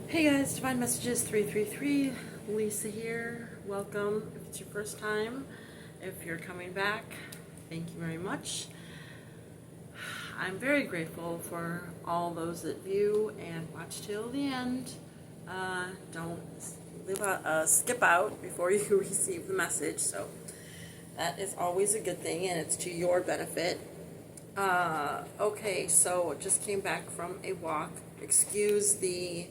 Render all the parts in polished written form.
Hey guys, Divine Messages 333, Lisa here. Welcome if it's your first time. If you're coming back, thank you very much. I'm very grateful for all those that view and watch till the end. Don't skip out before you receive the message, so that is always a good thing and it's to your benefit. Okay, so just came back from a walk. Excuse the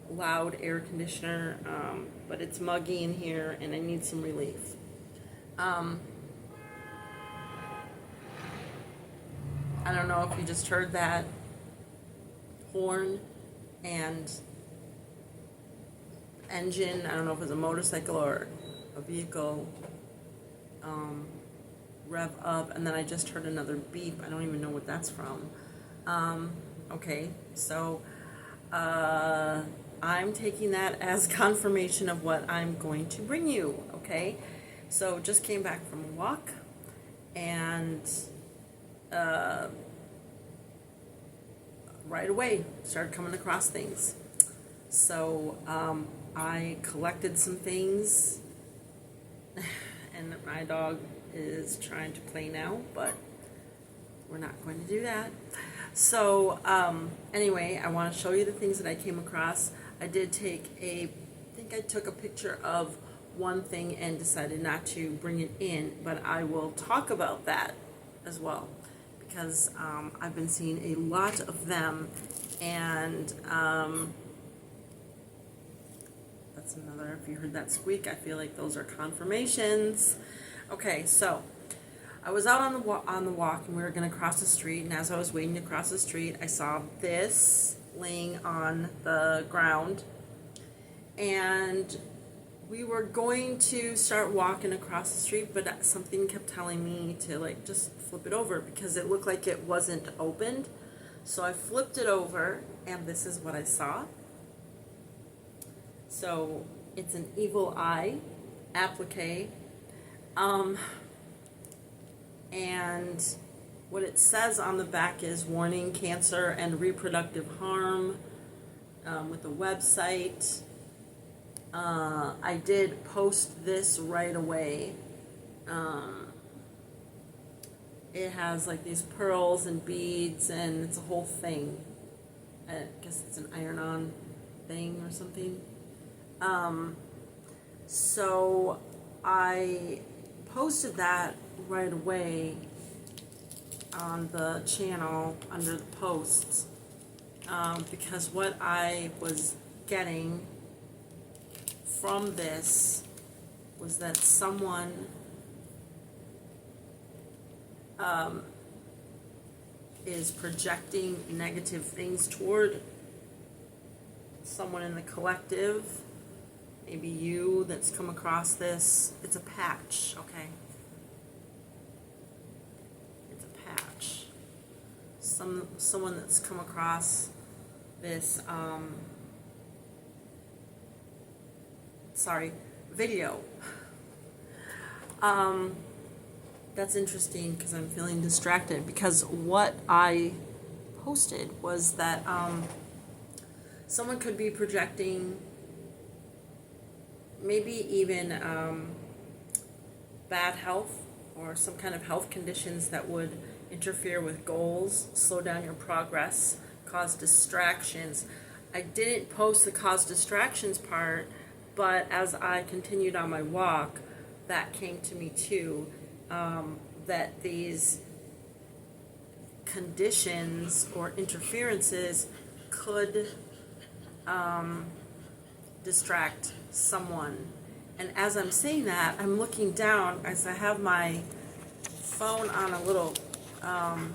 loud air conditioner, but it's muggy in here and I need some relief. I don't know if you just heard that horn and engine. I don't know if it's a motorcycle or a vehicle rev up, and then I just heard another beep. I don't even know what that's from. Okay, so I'm taking that as confirmation of what I'm going to bring you, okay? So just came back from a walk and right away started coming across things. So I collected some things and my dog is trying to play now, but we're not going to do that. So anyway, I want to show you the things that I came across. I did take I think I took a picture of one thing and decided not to bring it in, but I will talk about that as well because I've been seeing a lot of them, and that's another, if you heard that squeak, I feel like those are confirmations. Okay, so I was out on the walk and we were going to cross the street, and as I was waiting to cross the street, I saw this laying on the ground, and we were going to start walking across the street, but something kept telling me to like just flip it over because it looked like it wasn't opened. So I flipped it over and this is what I saw. So it's an evil eye applique. And what it says on the back is warning cancer and reproductive harm with the website. I did post this right away. It has like these pearls and beads and it's a whole thing. I guess it's an iron-on thing or something. So I posted that right away on the channel under the posts because what I was getting from this was that someone is projecting negative things toward someone in the collective. Maybe you that's come across this. It's a patch, okay? It's a patch. Someone that's come across this video. That's interesting because I'm feeling distracted because what I posted was that someone could be projecting maybe even bad health or some kind of health conditions that would interfere with goals, slow down your progress, cause distractions. I didn't post the cause distractions part, but as I continued on my walk, that came to me too, that these conditions or interferences could distract someone. And as I'm saying that, I'm looking down as I have my phone on a little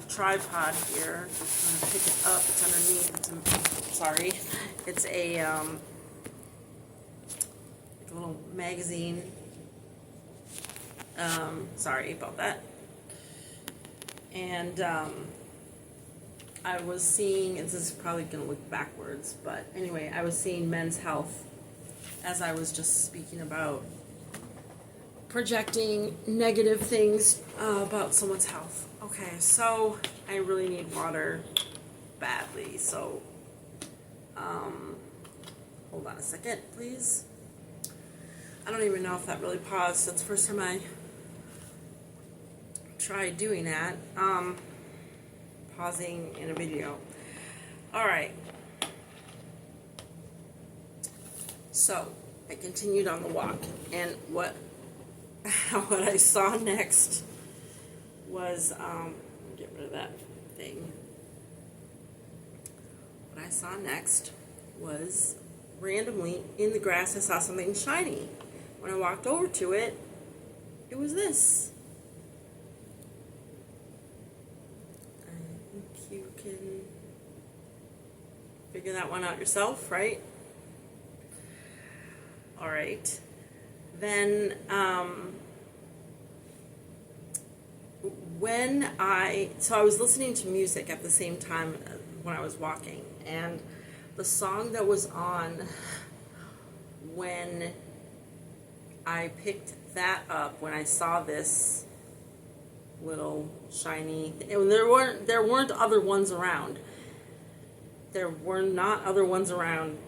tripod here. I'm gonna pick it up. It's underneath. It's a little magazine. Sorry about that. And I was seeing, this is probably going to look backwards, but anyway, I was seeing Men's Health as I was just speaking about projecting negative things about someone's health. Okay, so I really need water badly, so Hold on a second, please. I don't even know if that really paused. That's the first time I tried doing that. Pausing in a video. Alright. So, I continued on the walk, and what I saw next was, get rid of that thing. What I saw next was, randomly, in the grass, I saw something shiny. When I walked over to it, it was this. I think you can figure that one out yourself, right? Alright. Then, so I was listening to music at the same time when I was walking, and the song that was on when I picked that up, when I saw this little shiny, and there weren't other ones around. There were not other ones around.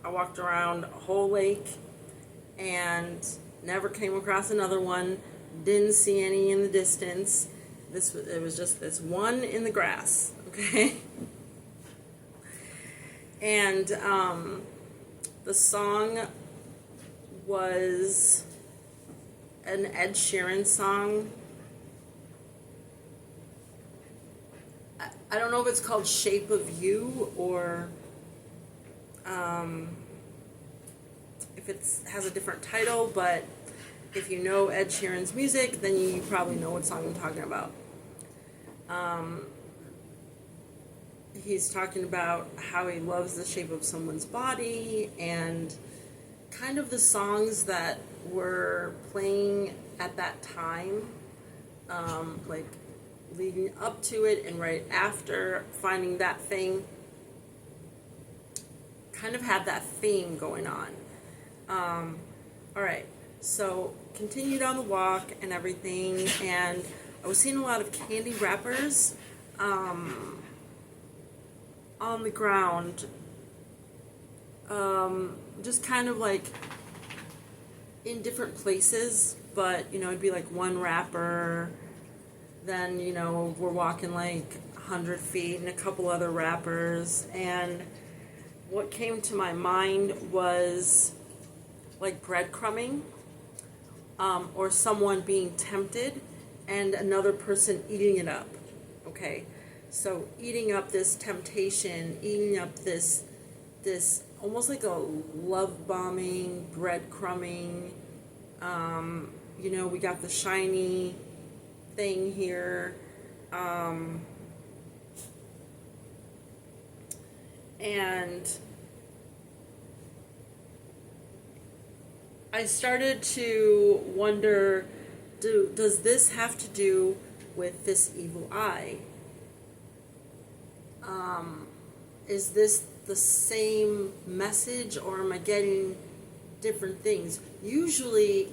I walked around a whole lake and never came across another one. Didn't see any in the distance. It was just this one in the grass, okay? And the song was an Ed Sheeran song. I don't know if it's called Shape of You, or if it has a different title, but if you know Ed Sheeran's music, then you probably know what song I'm talking about. He's talking about how he loves the shape of someone's body, and kind of the songs that were playing at that time, like leading up to it and right after, finding that thing, kind of had that theme going on. Alright, so continued on the walk and everything, and I was seeing a lot of candy wrappers on the ground, just kind of like in different places, but it'd be like one wrapper, then we're walking like 100 feet and a couple other wrappers, and what came to my mind was like breadcrumbing, or someone being tempted and another person eating it up. Okay, so eating up this temptation, eating up this almost like a love bombing, breadcrumbing. We got the shiny thing here, and I started to wonder, does this have to do with this evil eye? Is this the same message, or am I getting different things? Usually,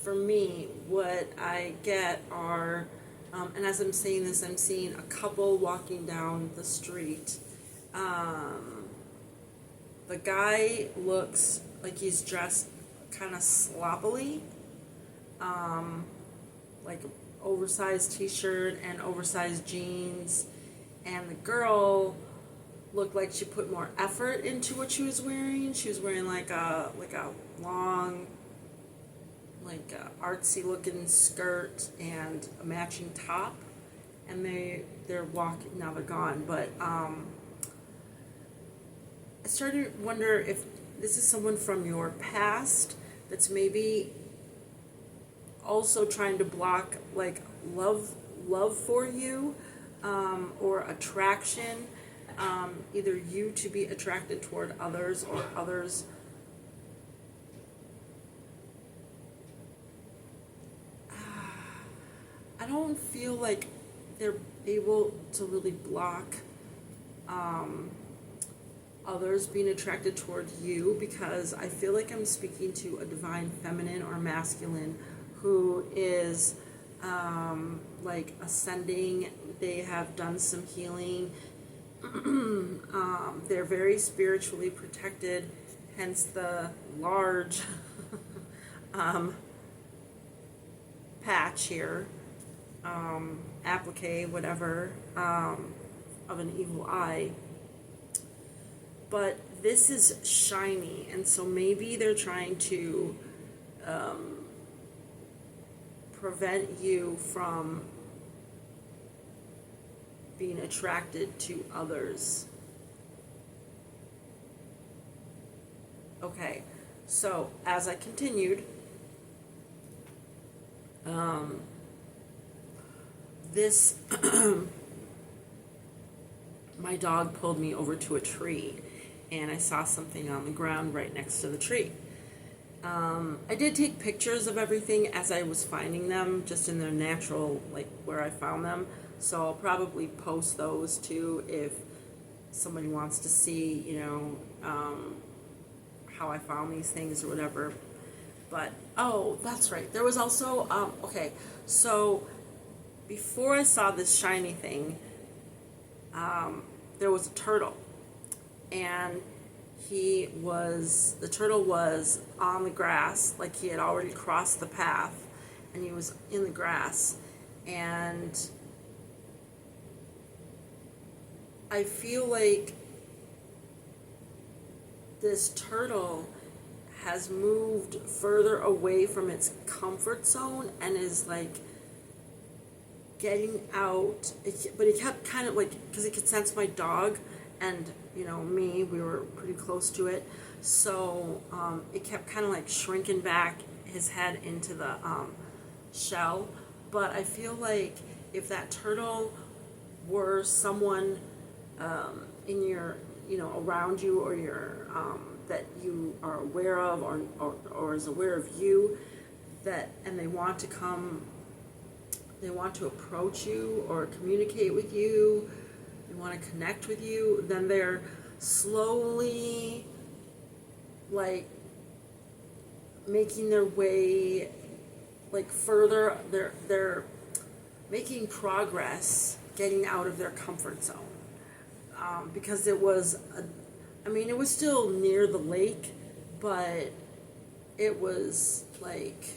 for me, what I get are, and as I'm saying this, I'm seeing a couple walking down the street. The guy looks like he's dressed kind of sloppily, like oversized t-shirt and oversized jeans, and the girl looked like she put more effort into what she was wearing. She was wearing like a long, like artsy looking skirt and a matching top, and they're walking, now they're gone, but I started to wonder if this is someone from your past that's maybe also trying to block like love for you, or attraction, either you to be attracted toward others or others. I don't feel like they're able to really block others being attracted toward you, because I feel like I'm speaking to a divine feminine or masculine who is like ascending. They have done some healing. They're very spiritually protected, hence the large patch here, applique, whatever, of an evil eye. But this is shiny, and so maybe they're trying to prevent you from being attracted to others. Okay, so as I continued, this my dog pulled me over to a tree, and I saw something on the ground right next to the tree. I did take pictures of everything as I was finding them, just in their natural, like where I found them. So I'll probably post those too if somebody wants to see, you know, how I found these things or whatever. But, oh, that's right. There was also, okay, so before I saw this shiny thing, there was a turtle. And the turtle was on the grass, like he had already crossed the path, and he was in the grass. And I feel like this turtle has moved further away from its comfort zone and is like getting out. But it kept kind of like, because it could sense my dog and, you know, me, we were pretty close to it. So it kept kind of like shrinking back his head into the shell. But I feel like if that turtle were someone in your, you know, around you, or your that you are aware of, or is aware of you, that, and they want to approach you or communicate with you, they want to connect with you, then they're slowly like making their way like further, they're making progress getting out of their comfort zone. Because it was it was still near the lake, but it was like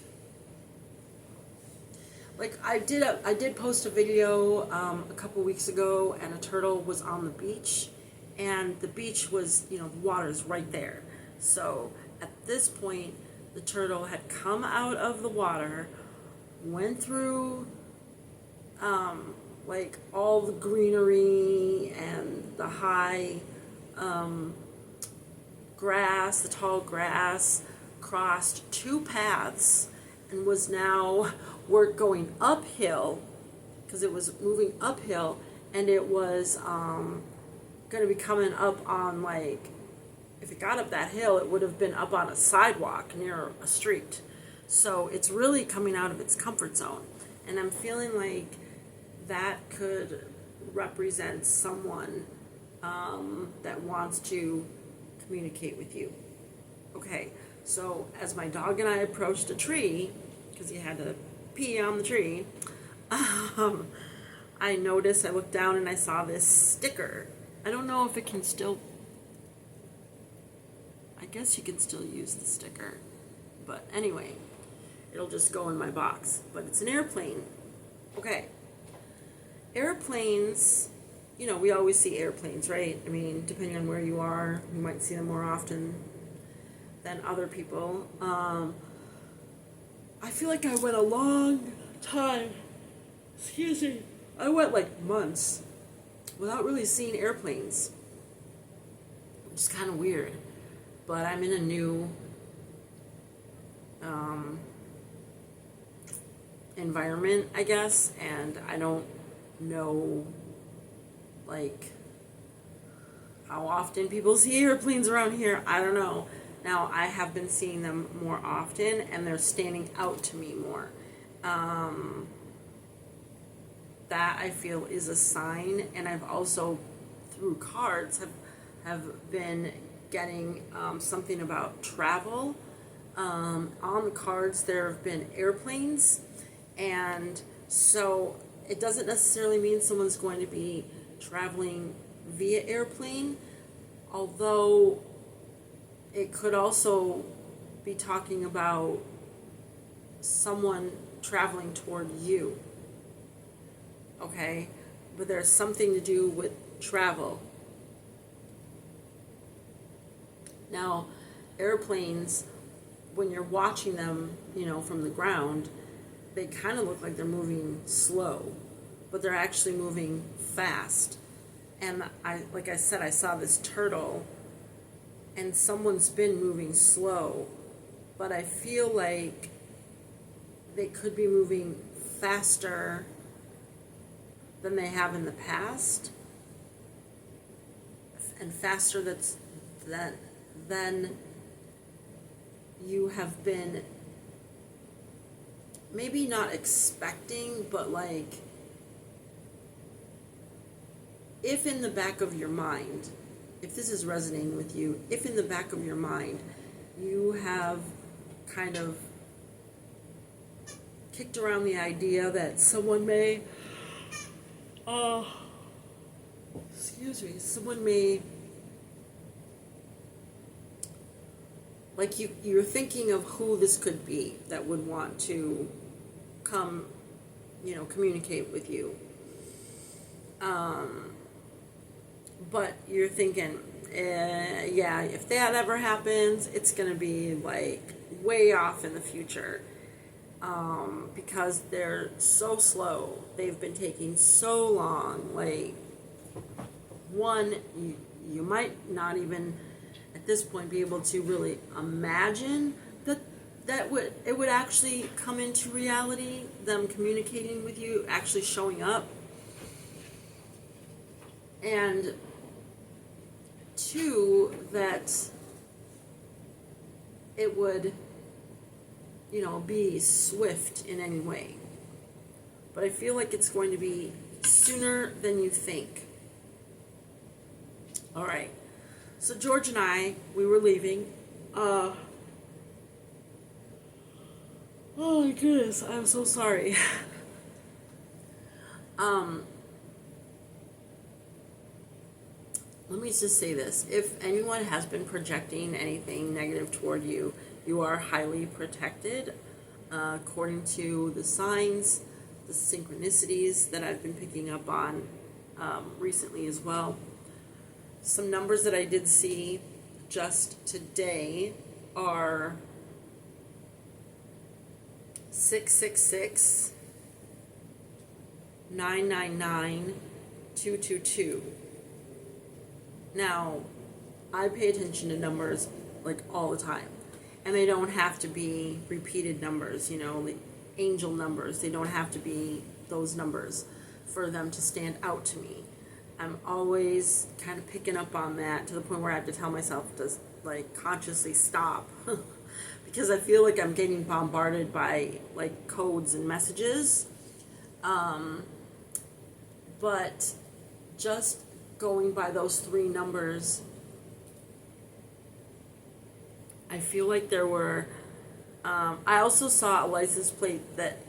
I did post a video a couple weeks ago, and a turtle was on the beach, and the beach was, you know, the water's right there. So at this point, the turtle had come out of the water, went through like all the greenery and the high grass, the tall grass, crossed two paths, and was now going uphill, because it was moving uphill, and it was going to be coming up on, like, if it got up that hill, it would have been up on a sidewalk near a street. So it's really coming out of its comfort zone, and I'm feeling like that could represent someone that wants to communicate with you. Okay, so as my dog and I approached a tree, because he had to pee on the tree, I looked down and I saw this sticker. I don't know if it can still, I guess you can still use the sticker, but anyway, it'll just go in my box. But it's an airplane. Okay. Airplanes, you know, we always see airplanes, right? I mean, depending on where you are, you might see them more often than other people. I feel like I went a long time, I went like months without really seeing airplanes, which is kind of weird. But I'm in a new environment, I guess, and I don't know like how often people see airplanes around here. I don't know. Now, I have been seeing them more often, and they're standing out to me more. That I feel is a sign, and I've also, through cards, have been getting something about travel. On the cards, there have been airplanes, and so it doesn't necessarily mean someone's going to be traveling via airplane, although it could also be talking about someone traveling toward you. Okay? But there's something to do with travel. Now, airplanes, when you're watching them, from the ground, they kind of look like they're moving slow, but they're actually moving fast. And like I said, I saw this turtle, and someone's been moving slow, but I feel like they could be moving faster than they have in the past, and faster than you have been, maybe not expecting, but like, if in the back of your mind, if this is resonating with you, if in the back of your mind you have kind of kicked around the idea that someone may, someone may, like you're thinking of who this could be that would want to come, communicate with you. But you're thinking, yeah, if that ever happens, it's going to be like way off in the future. Because they're so slow. They've been taking so long. Like, one, you might not even at this point be able to really imagine that it would actually come into reality, them communicating with you, actually showing up. And two, that it would, be swift in any way. But I feel like it's going to be sooner than you think. All right. So George and I, we were leaving. Oh my goodness, I'm so sorry. Let me just say this. If anyone has been projecting anything negative toward you, you are highly protected, according to the signs, the synchronicities that I've been picking up on recently as well. Some numbers that I did see just today are 666, 999, 222. Now, I pay attention to numbers like all the time. And they don't have to be repeated numbers, like angel numbers. They don't have to be those numbers for them to stand out to me. I'm always kind of picking up on that to the point where I have to tell myself to like consciously stop because I feel like I'm getting bombarded by like codes and messages. But just going by those three numbers, I feel like there were, I also saw a license plate that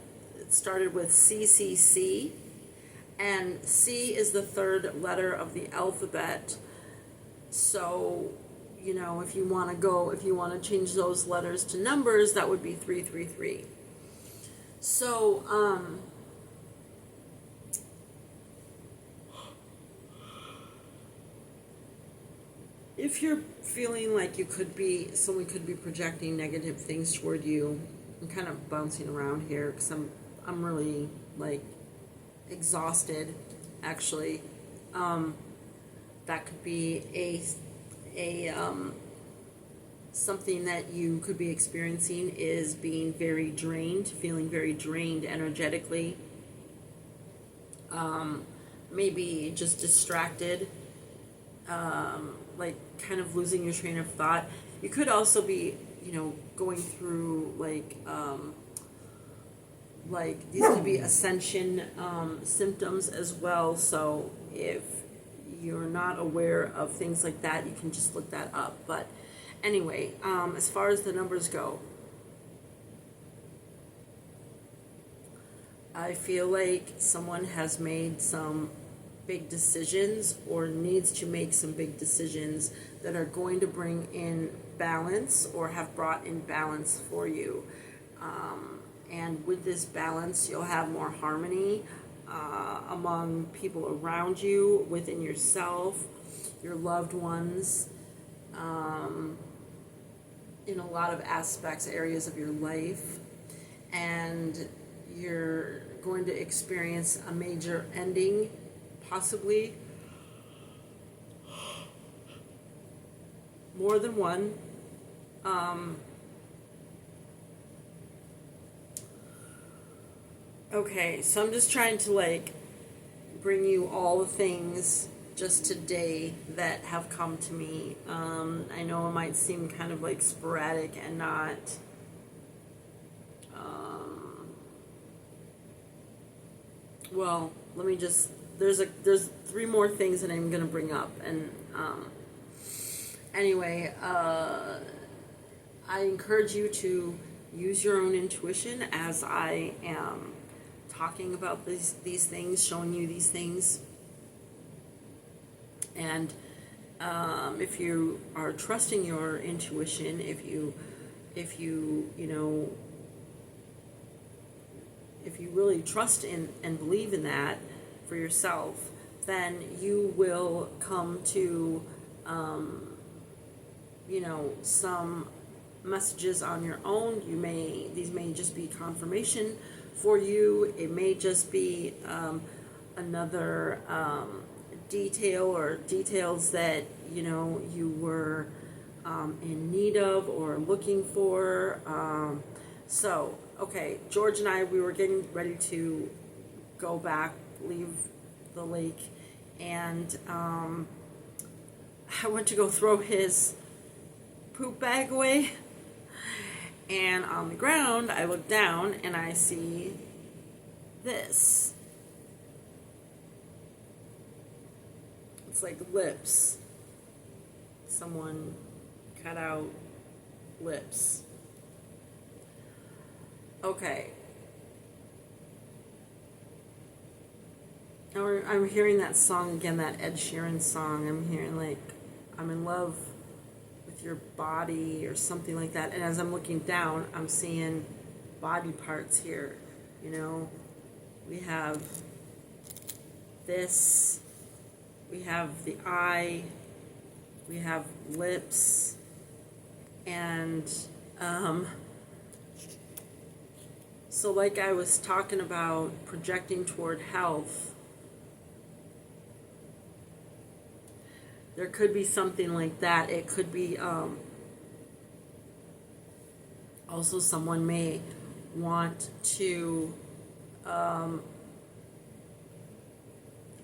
started with CCC, and C is the third letter of the alphabet. So, if you want to change those letters to numbers, that would be 333. So, if you're feeling like someone could be projecting negative things toward you, I'm kind of bouncing around here because I'm really like exhausted, actually. That could be a something that you could be experiencing is being very drained, feeling very drained energetically. Maybe just distracted. Like kind of losing your train of thought. You could also be, going through like these could be ascension symptoms as well. So if you're not aware of things like that, you can just look that up. But anyway, as far as the numbers go, I feel like someone has made some big decisions or needs to make some big decisions that are going to bring in balance or have brought in balance for you. And with this balance, you'll have more harmony among people around you, within yourself, your loved ones, in a lot of aspects, areas of your life. And you're going to experience a major ending, possibly more than one. Okay, so I'm just trying to like bring you all the things just today that have come to me. I know it might seem kind of like sporadic and not well, let me just there's 3 more things that I'm going to bring up, and anyway, I encourage you to use your own intuition as I am talking about these things, showing you these things. And if you are trusting your intuition, if you really trust in and believe in that for yourself, then you will come to some messages on your own. These may just be confirmation for you. It may just be another detail or details that you were in need of or looking for. So okay, George and I, we were getting ready to go back, leave the lake, and I went to go throw his poop bag away, and on the ground I look down and I see this. It's like lips. Someone cut out lips. Okay. Now I'm hearing that song again, that Ed Sheeran song. I'm hearing like, I'm in love with your body or something like that. And as I'm looking down, I'm seeing body parts here. We have this, we have the eye, we have lips, and so like I was talking about projecting toward health, there could be something like that. It could be also someone may want to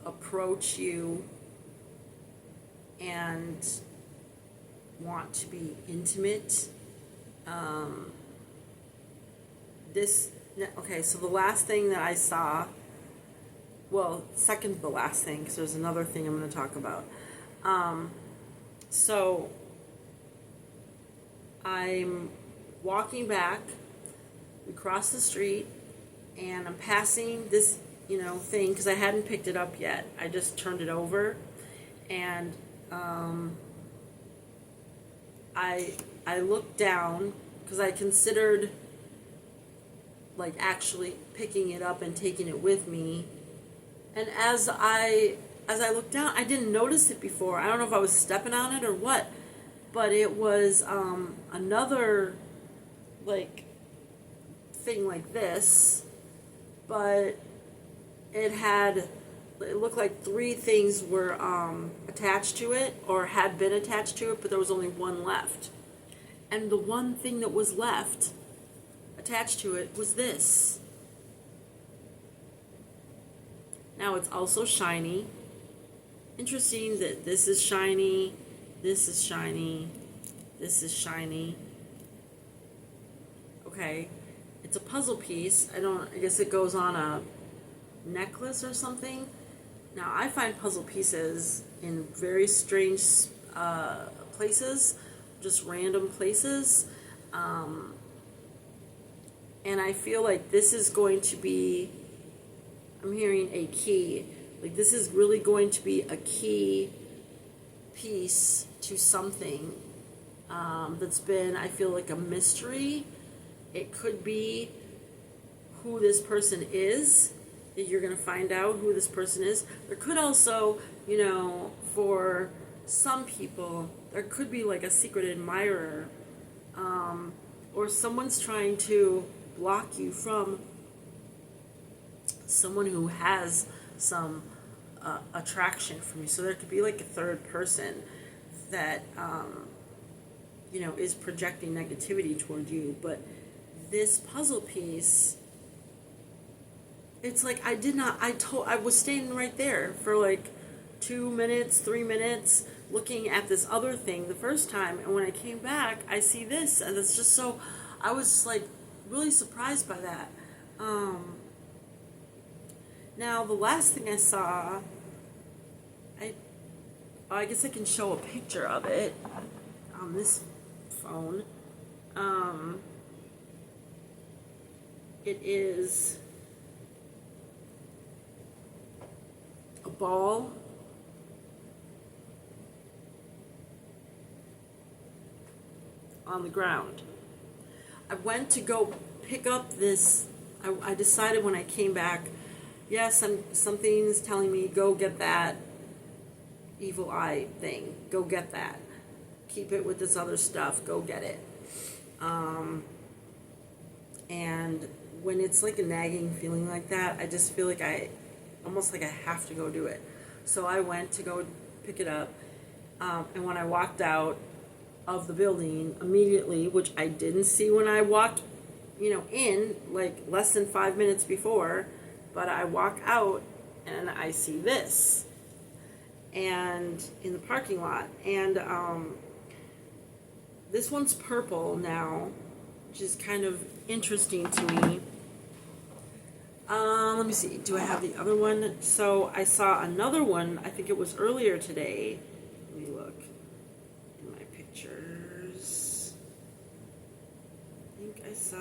approach you and want to be intimate. Okay, so the last thing that I saw, well, second to the last thing, because there's another thing I'm going to talk about. So I'm walking back, we cross the street, and I'm passing this, thing, because I hadn't picked it up yet. I just turned it over, and I looked down, because I considered like actually picking it up and taking it with me. And as I looked down, I didn't notice it before. I don't know if I was stepping on it or what, but it was another like thing like this, but it looked like 3 things were attached to it or had been attached to it, but there was only one left. And the one thing that was left attached to it was this. Now it's also shiny. Interesting that this is shiny, this is shiny, this is shiny. Okay, it's a puzzle piece. I guess it goes on a necklace or something. Now I find puzzle pieces in very strange places, just random places. And I feel like this is going to be, I'm hearing a key Like, this is really going to be a key piece to something that's been, I feel like, a mystery. It could be who this person is, that you're going to find out who this person is. There could also, for some people, there could be like a secret admirer, or someone's trying to block you from someone who has some attraction from you. So there could be like a third person that is projecting negativity toward you. But this puzzle piece, it's like I was standing right there for like 2 minutes, 3 minutes, looking at this other thing the first time, and when I came back, I see this, and it's just so, I was like really surprised by that. Now the last thing I saw, I guess I can show a picture of it on this phone. It is a ball on the ground. I went to go pick up this. I decided when I came back, yes, something's telling me, go get that evil eye thing. Go get that. Keep it with this other stuff. Go get it. And when it's like a nagging feeling like that, I just feel like almost like I have to go do it. So I went to go pick it up. And when I walked out of the building immediately, which I didn't see when I walked, in like less than 5 minutes before, but I walk out and I see this, and in the parking lot, and this one's purple now, which is kind of interesting to me. Let me see, do I have the other one? So I saw another one, I think it was earlier today. Let me look in my pictures. I think I saw...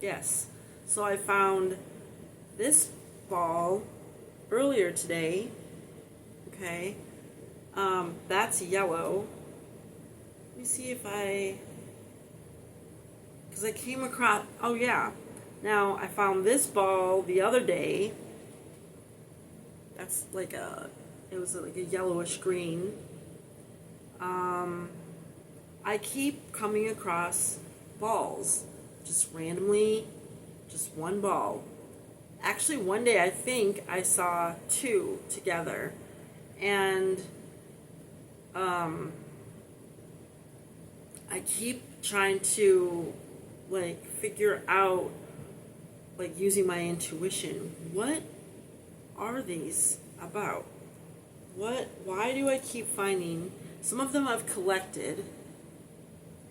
Yes, so I found this ball earlier today, okay, that's yellow. Let me see if because I came across, oh yeah, now I found this ball the other day, that's like it was like a yellowish green. I keep coming across balls, just randomly, just one ball. Actually, one day I think I saw two together, and I keep trying to like figure out, like using my intuition, what are these about? Why do I keep finding, some of them I've collected,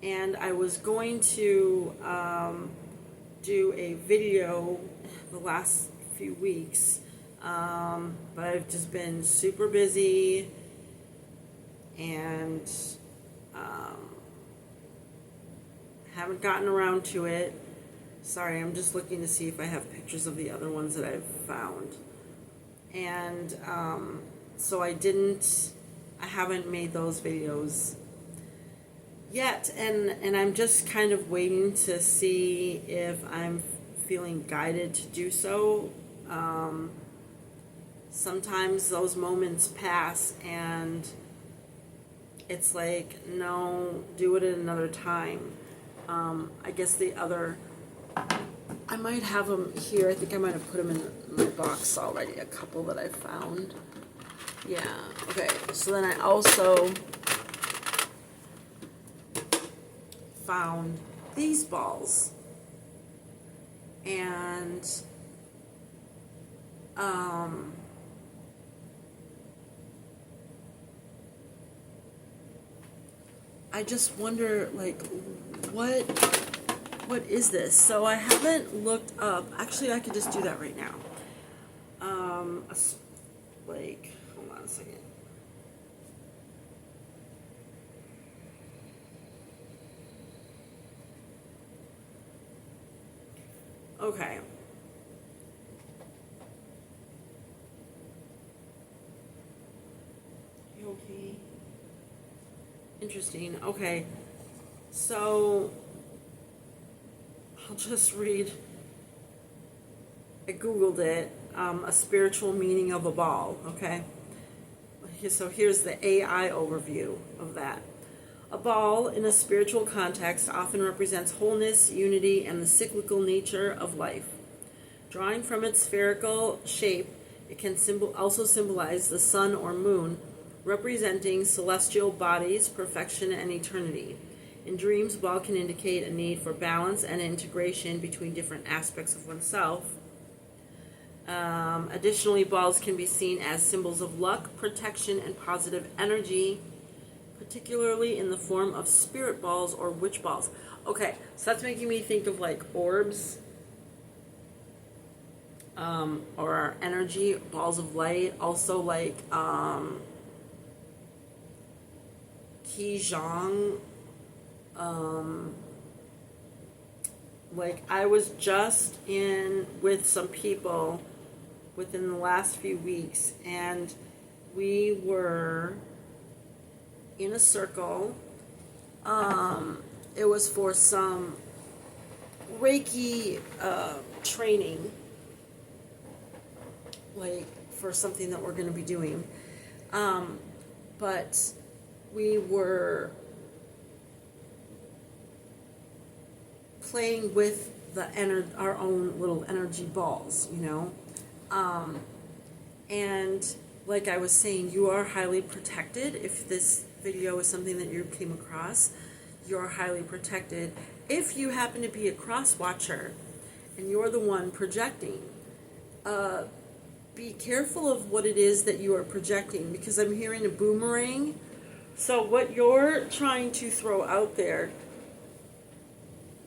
and I was going to do a video the last few weeks, but I've just been super busy, and haven't gotten around to it. Sorry, I'm just looking to see if I have pictures of the other ones that I've found. And so I haven't made those videos yet, and I'm just kind of waiting to see if I'm feeling guided to do so. Sometimes those moments pass and it's like, no, do it at another time. I guess I might have them here. I think I might have put them in my box already, a couple that I found. Yeah, okay, so then I also found these balls, and I just wonder, like, what is this? So I haven't looked up. Actually, I could just do that right now. Hold on a second. Okay. You okay? Interesting. Okay. So, I'll just read. I Googled it. A spiritual meaning of a ball. Okay. So here's the AI overview of that. A ball, in a spiritual context, often represents wholeness, unity, and the cyclical nature of life. Drawing from its spherical shape, it can also symbolize the sun or moon, representing celestial bodies, perfection, and eternity. In dreams, ball can indicate a need for balance and integration between different aspects of oneself. Additionally, balls can be seen as symbols of luck, protection, and positive energy, particularly in the form of spirit balls or witch balls. Okay, so that's making me think of like orbs, or energy, balls of light. Also like Qigong. Like I was just in with some people within the last few weeks, and we were in a circle. It was for some Reiki training, like for something that we're going to be doing. But we were playing with our own little energy balls, you know. And like I was saying, you are highly protected. If this video is something that you came across, you're highly protected. If you happen to be a cross watcher and you're the one projecting, be careful of what it is that you are projecting, because I'm hearing a boomerang. So what you're trying to throw out there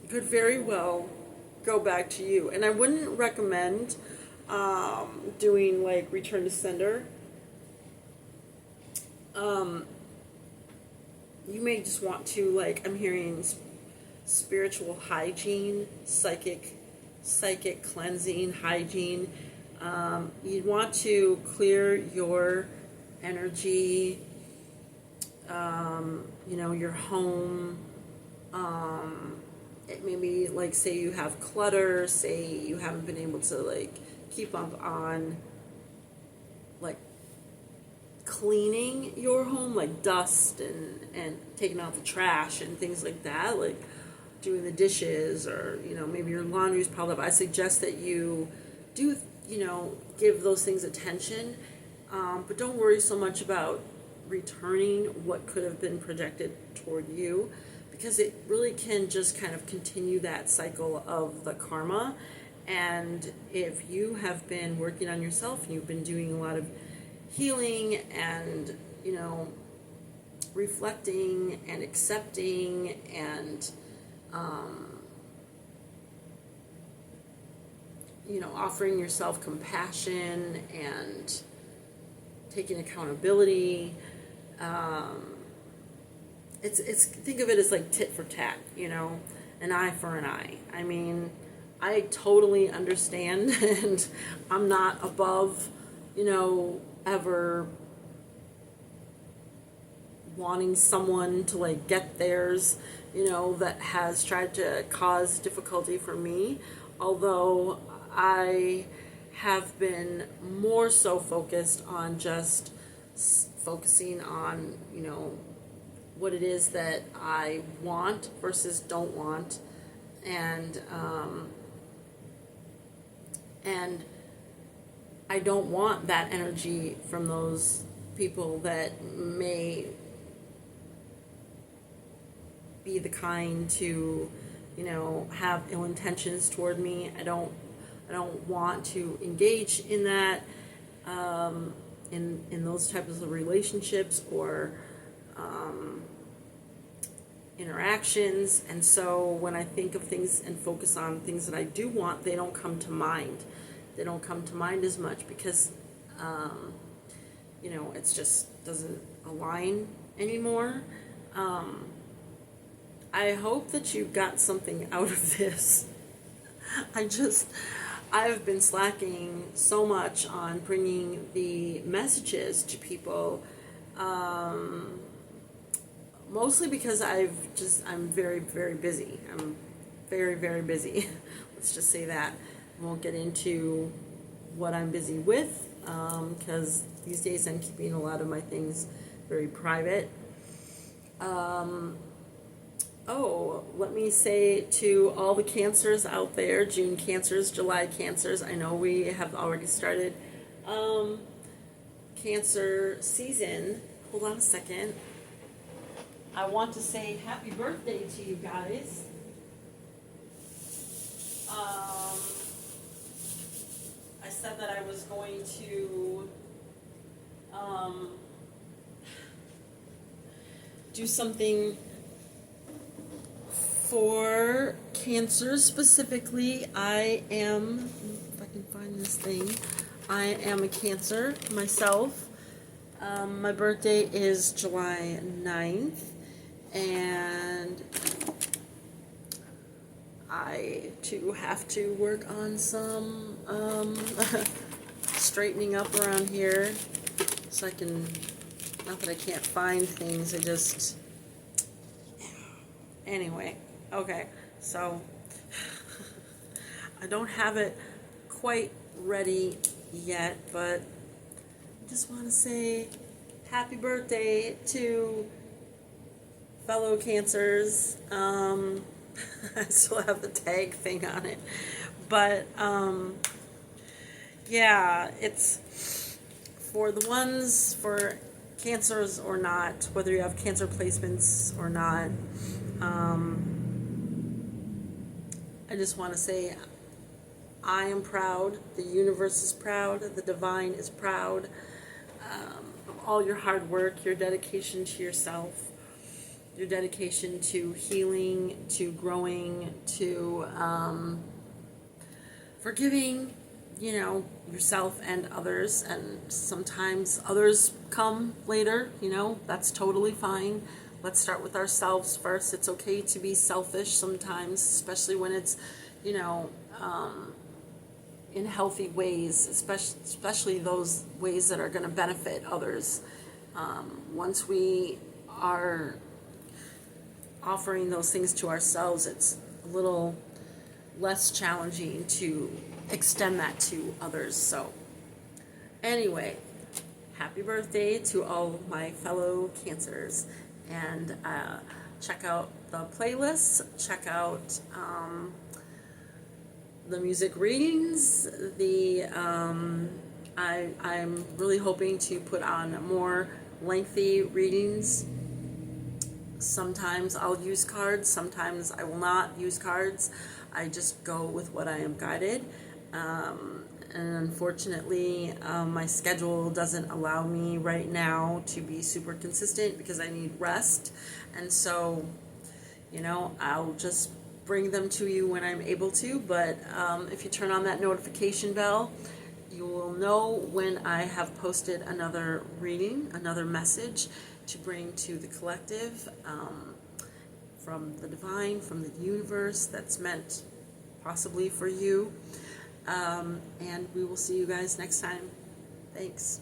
could very well go back to you. And I wouldn't recommend doing like return to sender. You may just want to, like, I'm hearing spiritual hygiene, psychic cleansing, hygiene. You'd want to clear your energy, your home. It maybe, like, say you have clutter, say you haven't been able to, like, keep up on, like, cleaning your home, like dust and taking out the trash and things like that, like doing the dishes, or, maybe your laundry's piled up. I suggest that you do, give those things attention, but don't worry so much about returning what could have been projected toward you, because it really can just kind of continue that cycle of the karma. And if you have been working on yourself and you've been doing a lot of healing and, reflecting and accepting and, offering yourself compassion and taking accountability, it's think of it as like tit for tat, an eye for an eye. I mean, I totally understand, and I'm not above, ever wanting someone to like get theirs, that has tried to cause difficulty for me. Although I have been more so focused on just focusing on, what it is that I want versus don't want. And I don't want that energy from those people that may be the kind to, have ill intentions toward me. I don't want to engage in that, in those types of relationships or interactions. And so when I think of things and focus on things that I do want, they don't come to mind. They don't come to mind as much because, it's just doesn't align anymore. I hope that you got something out of this. I've been slacking so much on bringing the messages to people, mostly because I'm very, very busy. I'm very, very busy. Let's just say that. I won't get into what I'm busy with, because these days I'm keeping a lot of my things very private. Oh, let me say to all the cancers out there, June cancers, July cancers, I know we have already started cancer season. Hold on a second. I want to say happy birthday to you guys. I said that I was going to do something for cancer specifically. I am, if I can find this thing, I am a Cancer myself. My birthday is July 9th, and I too have to work on some straightening up around here, so I can, not that I can't find things, anyway, okay, so I don't have it quite ready yet, but I just want to say happy birthday to fellow cancers. I still have the tag thing on it, but yeah, it's for the ones, for cancers or not, whether you have cancer placements or not. I just want to say I am proud, the universe is proud, the divine is proud of all your hard work, your dedication to yourself, your dedication to healing, to growing, to forgiving, yourself and others. And sometimes others come later, that's totally fine. Let's start with ourselves first. It's okay to be selfish sometimes, especially when it's, in healthy ways, especially those ways that are going to benefit others. Once we are offering those things to ourselves, it's a little less challenging to extend that to others. So anyway, happy birthday to all of my fellow cancers, and check out the playlists, check out the music readings. I'm really hoping to put on more lengthy readings. Sometimes I'll use cards, sometimes I will not use cards. I just go with what I am guided. And unfortunately, my schedule doesn't allow me right now to be super consistent because I need rest. And so, I'll just bring them to you when I'm able to. But if you turn on that notification bell, you will know when I have posted another reading, another message to bring to the collective, from the divine, from the universe, that's meant possibly for you. And we will see you guys next time. Thanks.